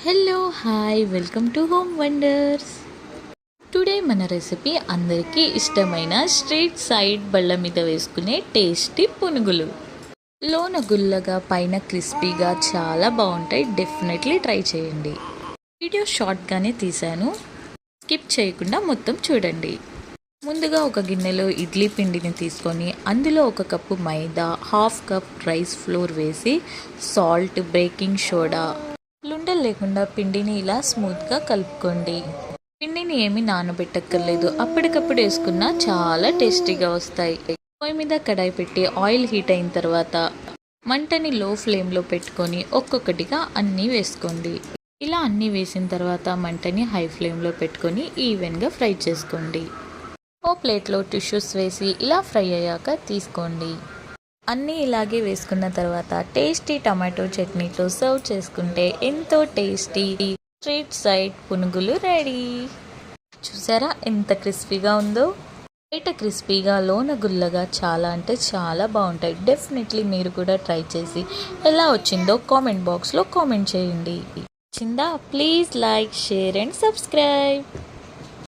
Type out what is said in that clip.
Hello hi welcome to home wonders. Today మన recipe అందరికీ ఇష్టమైన స్ట్రీట్ సైడ్ బళ్ళ మీద వేసుకునే టేస్టీ పునుగులు. లోన గుల్లగా పైన క్రిస్పీగా చాలా బాగుంటాయి. డెఫినెట్లీ ట్రై చేయండి. వీడియో షార్ట్గానే తీశాను, స్కిప్ చేయకుండా మొత్తం చూడండి. ముందుగా ఒక గిన్నెలో ఇడ్లీ పిండిని తీసుకొని అందులో 1 కప్పు మైదా, 1/2 కప్ రైస్ ఫ్లోర్ వేసి సాల్ట్, బేకింగ్ సోడా, లుండలు లేకుండా పిండిని ఇలా స్మూత్గా కలుపుకోండి. పిండిని ఏమీ నానబెట్టక్కర్లేదు, అప్పటికప్పుడు వేసుకున్నా చాలా టేస్టీగా వస్తాయి. పొయ్యి మీద కడాయి పెట్టి ఆయిల్ హీట్ అయిన తర్వాత మంటని లో ఫ్లేమ్లో పెట్టుకొని ఒక్కొక్కటిగా అన్నీ వేసుకోండి. ఇలా అన్నీ వేసిన తర్వాత మంటని హై ఫ్లేమ్లో పెట్టుకొని ఈవెన్గా ఫ్రై చేసుకోండి. ఓ ప్లేట్లో టిష్యూస్ వేసి ఇలా ఫ్రై అయ్యాక తీసుకోండి. అన్నీ ఇలాగే వేసుకున్న తర్వాత టేస్టీ టమాటో చట్నీతో సర్వ్ చేసుకుంటే ఎంతో టేస్టీ స్ట్రీట్ సైడ్ పునుగులు రెడీ. చూసారా ఎంత క్రిస్పీగా ఉందో? బయట క్రిస్పీగా లోన గుల్లగా చాలా అంటే చాలా బాగుంటాయి. డెఫినెట్లీ మీరు కూడా ట్రై చేసి ఎలా వచ్చిందో కామెంట్ బాక్స్లో కామెంట్ చేయండి. నచ్చిందా? Please like, share and subscribe.